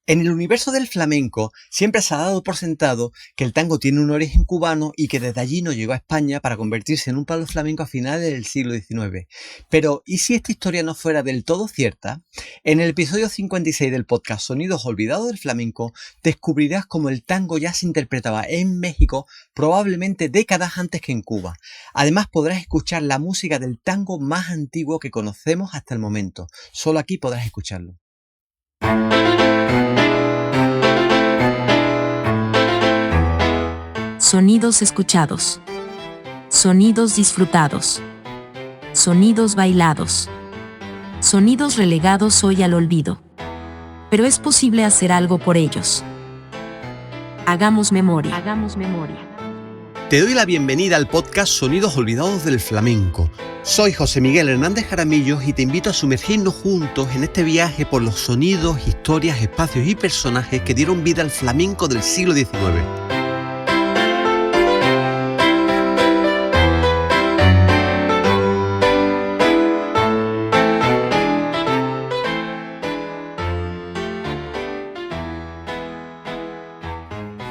En el universo del flamenco siempre se ha dado por sentado que el tango tiene un origen cubano y que desde allí no llegó a España para convertirse en un palo flamenco a finales del siglo XIX. Pero, ¿y si esta historia no fuera del todo cierta? En el episodio 56 del podcast Sonidos Olvidados del Flamenco descubrirás cómo el tango ya se interpretaba en México probablemente décadas antes que en Cuba. Además podrás escuchar la música del tango más antiguo que conocemos hasta el momento. Solo aquí podrás escucharlo. Sonidos escuchados. Sonidos disfrutados. Sonidos bailados. Sonidos relegados hoy al olvido. Pero es posible hacer algo por ellos. Hagamos memoria. Te doy la bienvenida al podcast Sonidos Olvidados del Flamenco. Soy José Miguel Hernández Jaramillos y te invito a sumergirnos juntos en este viaje por los sonidos, historias, espacios y personajes que dieron vida al flamenco del siglo XIX.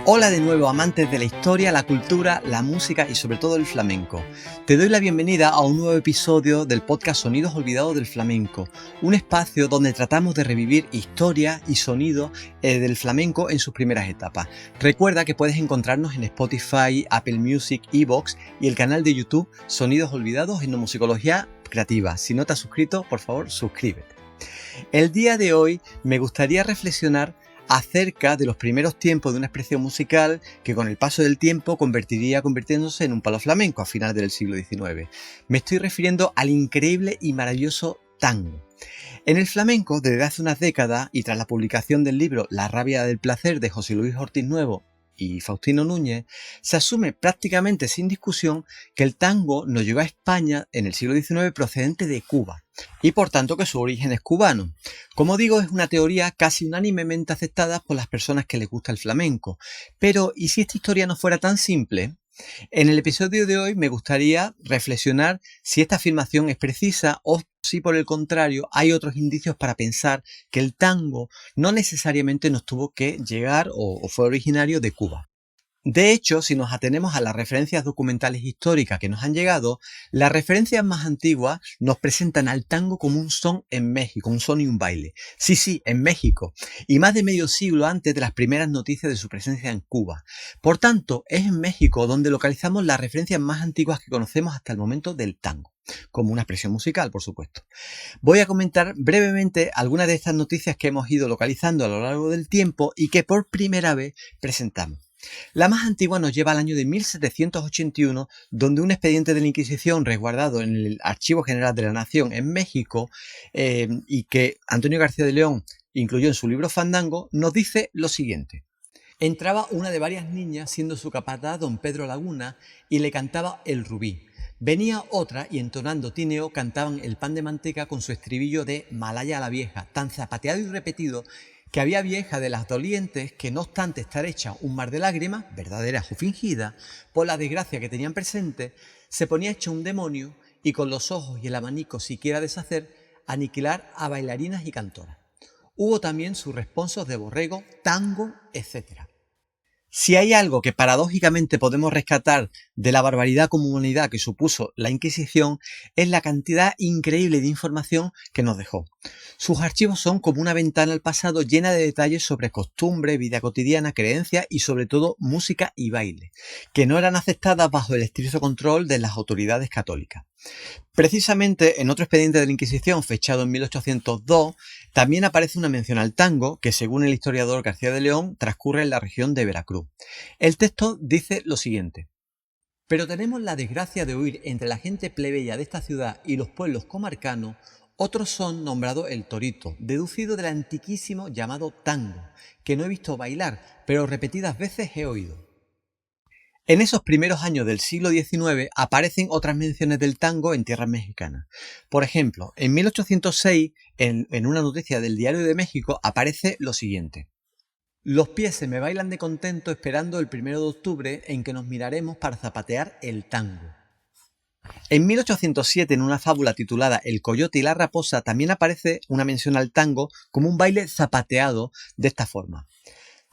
Hola de nuevo, amantes de la historia, la cultura, la música y sobre todo el flamenco. Te doy la bienvenida a un nuevo episodio del podcast Sonidos Olvidados del Flamenco, un espacio donde tratamos de revivir historia y sonido del flamenco en sus primeras etapas. Recuerda que puedes encontrarnos en Spotify, Apple Music, iVoox y el canal de YouTube Sonidos Olvidados Etnomusicología Creativa. Si no te has suscrito, por favor, suscríbete. El día de hoy me gustaría reflexionar acerca de los primeros tiempos de una expresión musical que con el paso del tiempo convirtiéndose en un palo flamenco a finales del siglo XIX. Me estoy refiriendo al increíble y maravilloso tango. En el flamenco, desde hace unas décadas y tras la publicación del libro La rabia del placer de José Luis Ortiz Nuevo y Faustino Núñez, se asume prácticamente sin discusión que el tango nos llegó a España en el siglo XIX procedente de Cuba y por tanto que su origen es cubano. Como digo, es una teoría casi unánimemente aceptada por las personas que les gusta el flamenco. Pero, ¿y si esta historia no fuera tan simple? En el episodio de hoy me gustaría reflexionar si esta afirmación es precisa o si por el contrario hay otros indicios para pensar que el tango no necesariamente nos tuvo que llegar o fue originario de Cuba. De hecho, si nos atenemos a las referencias documentales históricas que nos han llegado, las referencias más antiguas nos presentan al tango como un son en México, un son y un baile. Sí, en México, y más de medio siglo antes de las primeras noticias de su presencia en Cuba. Por tanto, es en México donde localizamos las referencias más antiguas que conocemos hasta el momento del tango, como una expresión musical, por supuesto. Voy a comentar brevemente algunas de estas noticias que hemos ido localizando a lo largo del tiempo y que por primera vez presentamos. La más antigua nos lleva al año de 1781, donde un expediente de la Inquisición resguardado en el Archivo General de la Nación en México y que Antonio García de León incluyó en su libro Fandango, nos dice lo siguiente. Entraba una de varias niñas, siendo su capataz don Pedro Laguna, y le cantaba El Rubí. Venía otra y entonando tineo cantaban El pan de manteca con su estribillo de Malaya la vieja, tan zapateado y repetido que había vieja de las dolientes que, no obstante estar hecha un mar de lágrimas, verdaderas o fingidas, por la desgracia que tenían presente, se ponía hecha un demonio y con los ojos y el abanico siquiera deshacer, aniquilar a bailarinas y cantoras. Hubo también sus responsos de borrego, tango, etc. Si hay algo que paradójicamente podemos rescatar de la barbaridad como humanidad que supuso la Inquisición, es la cantidad increíble de información que nos dejó. Sus archivos son como una ventana al pasado llena de detalles sobre costumbres, vida cotidiana, creencias y sobre todo música y baile, que no eran aceptadas bajo el estricto control de las autoridades católicas. Precisamente en otro expediente de la Inquisición fechado en 1802 también aparece una mención al tango que, según el historiador García de León, transcurre en la región de Veracruz. El texto dice lo siguiente: pero tenemos la desgracia de oír entre la gente plebeya de esta ciudad y los pueblos comarcanos otro son nombrado el torito, deducido del antiquísimo llamado tango, que no he visto bailar, pero repetidas veces he oído. En esos primeros años del siglo XIX aparecen otras menciones del tango en tierras mexicanas. Por ejemplo, en 1806, en una noticia del Diario de México, aparece lo siguiente. Los pies se me bailan de contento esperando el 1 de octubre en que nos miraremos para zapatear el tango. En 1807, en una fábula titulada El coyote y la raposa, también aparece una mención al tango como un baile zapateado de esta forma.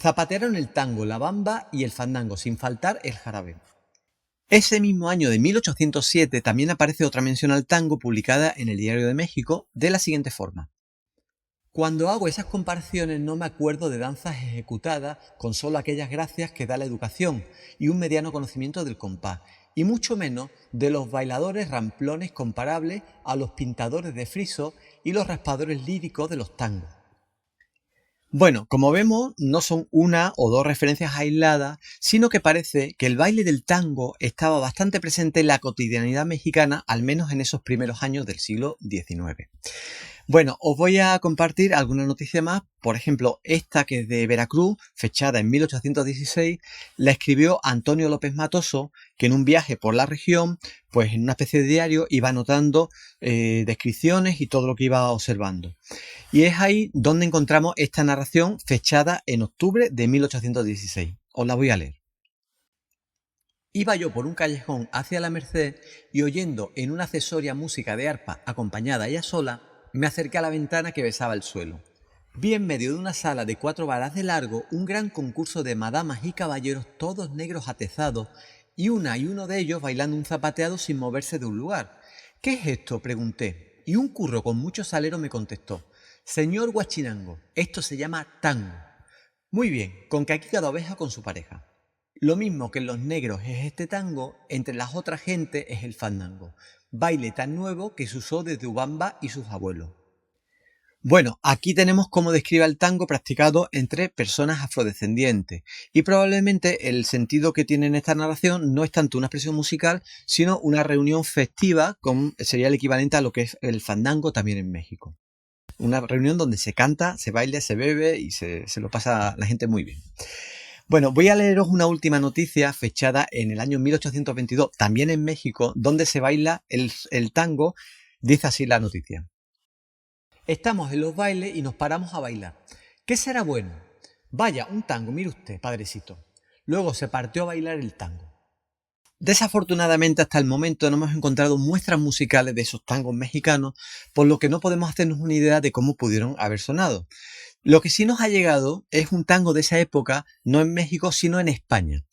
Zapatearon el tango, la bamba y el fandango, sin faltar el jarabe. Ese mismo año de 1807 también aparece otra mención al tango publicada en el Diario de México de la siguiente forma. Cuando hago esas comparaciones no me acuerdo de danzas ejecutadas con solo aquellas gracias que da la educación y un mediano conocimiento del compás, y mucho menos de los bailadores ramplones comparables a los pintadores de frisos y los raspadores líricos de los tangos. Bueno, como vemos, no son una o dos referencias aisladas, sino que parece que el baile del tango estaba bastante presente en la cotidianidad mexicana, al menos en esos primeros años del siglo XIX. Bueno, os voy a compartir alguna noticia más. Por ejemplo, esta que es de Veracruz, fechada en 1816, la escribió Antonio López Matoso, que en un viaje por la región, pues en una especie de diario, iba anotando descripciones y todo lo que iba observando. Y es ahí donde encontramos esta narración fechada en octubre de 1816. Os la voy a leer. Iba yo por un callejón hacia la Merced y oyendo en una accesoria música de arpa acompañada ella sola, me acerqué a la ventana que besaba el suelo. Vi en medio de una sala de 4 varas de largo un gran concurso de madamas y caballeros todos negros atezados y uno de ellos bailando un zapateado sin moverse de un lugar. ¿Qué es esto?, pregunté, y un curro con mucho salero me contestó. Señor Guachinango, esto se llama tango. Muy bien, con que aquí cada oveja con su pareja. Lo mismo que en los negros es este tango, entre las otras gentes es el fandango, baile tan nuevo que se usó desde Ubamba y sus abuelos. Bueno, aquí tenemos cómo describe el tango practicado entre personas afrodescendientes, y probablemente el sentido que tiene en esta narración no es tanto una expresión musical, sino una reunión festiva, sería el equivalente a lo que es el fandango también en México. Una reunión donde se canta, se baila, se bebe y se lo pasa la gente muy bien. Bueno, voy a leeros una última noticia fechada en el año 1822, también en México, donde se baila el tango. Dice así la noticia. Estamos en los bailes y nos paramos a bailar. ¿Qué será bueno? Vaya, un tango, mire usted, padrecito. Luego se partió a bailar el tango. Desafortunadamente hasta el momento no hemos encontrado muestras musicales de esos tangos mexicanos, por lo que no podemos hacernos una idea de cómo pudieron haber sonado. Lo que sí nos ha llegado es un tango de esa época, no en México, sino en España.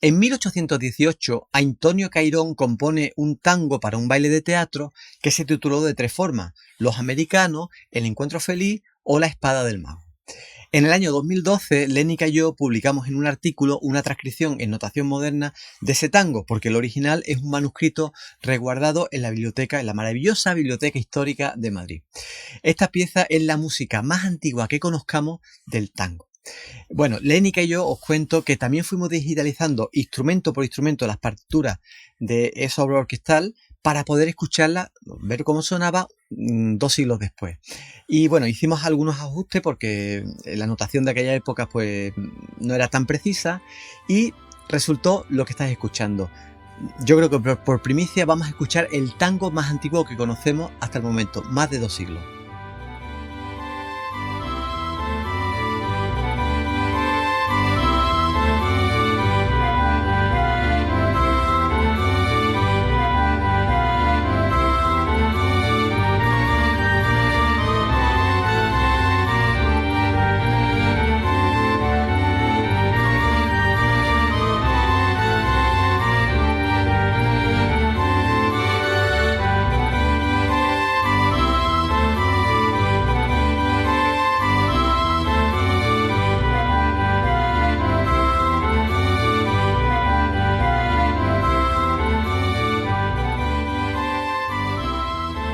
En 1818, Antonio Cairón compone un tango para un baile de teatro que se tituló de 3 formas: Los Americanos, El Encuentro Feliz o La Espada del Mago. En el año 2012, Lénica y yo publicamos en un artículo una transcripción en notación moderna de ese tango, porque el original es un manuscrito resguardado en la maravillosa Biblioteca Histórica de Madrid. Esta pieza es la música más antigua que conozcamos del tango. Bueno, Lénica y yo os cuento que también fuimos digitalizando instrumento por instrumento las partituras de esa obra orquestal para poder escucharla, ver cómo sonaba 2 siglos después. Y bueno, hicimos algunos ajustes porque la notación de aquella época pues no era tan precisa y resultó lo que estáis escuchando. Yo creo que por primicia vamos a escuchar el tango más antiguo que conocemos hasta el momento, más de 2 siglos.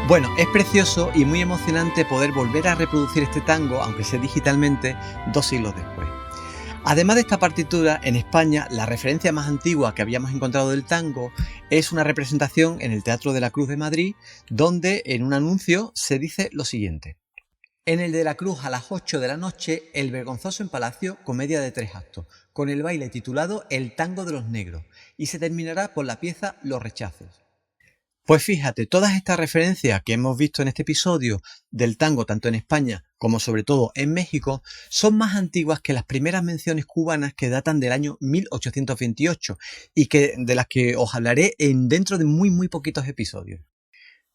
Bueno, es precioso y muy emocionante poder volver a reproducir este tango, aunque sea digitalmente, 2 siglos después. Además de esta partitura, en España la referencia más antigua que habíamos encontrado del tango es una representación en el Teatro de la Cruz de Madrid, donde en un anuncio se dice lo siguiente. En el de la Cruz a las 8 de la noche, El Vergonzoso en Palacio, comedia de 3 actos, con el baile titulado El Tango de los Negros, y se terminará por la pieza Los Rechazos. Pues fíjate, todas estas referencias que hemos visto en este episodio del tango, tanto en España como sobre todo en México, son más antiguas que las primeras menciones cubanas que datan del año 1828 y de las que os hablaré dentro de muy poquitos episodios.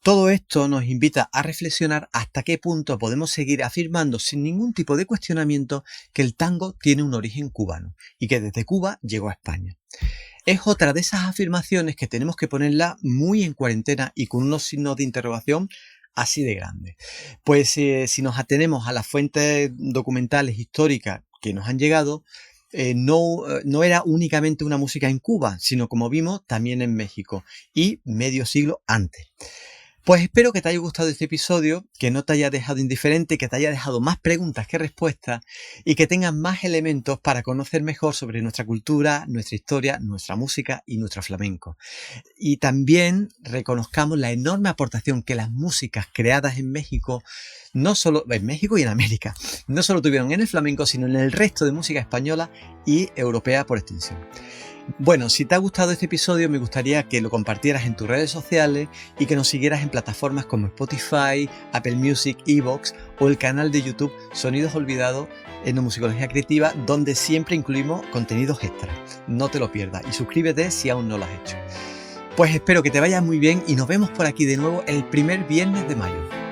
Todo esto nos invita a reflexionar hasta qué punto podemos seguir afirmando sin ningún tipo de cuestionamiento que el tango tiene un origen cubano y que desde Cuba llegó a España. Es otra de esas afirmaciones que tenemos que ponerla muy en cuarentena y con unos signos de interrogación así de grandes. Pues si nos atenemos a las fuentes documentales históricas que nos han llegado, no era únicamente una música en Cuba, sino como vimos también en México y medio siglo antes. Pues espero que te haya gustado este episodio, que no te haya dejado indiferente, que te haya dejado más preguntas que respuestas y que tengas más elementos para conocer mejor sobre nuestra cultura, nuestra historia, nuestra música y nuestro flamenco. Y también reconozcamos la enorme aportación que las músicas creadas en México, no solo en México y en América, no solo tuvieron en el flamenco, sino en el resto de música española y europea por extensión. Bueno, si te ha gustado este episodio, me gustaría que lo compartieras en tus redes sociales y que nos siguieras en plataformas como Spotify, Apple Music, Evox o el canal de YouTube Sonidos Olvidados, Etnomusicología Creativa, donde siempre incluimos contenidos extras. No te lo pierdas y suscríbete si aún no lo has hecho. Pues espero que te vaya muy bien y nos vemos por aquí de nuevo el primer viernes de mayo.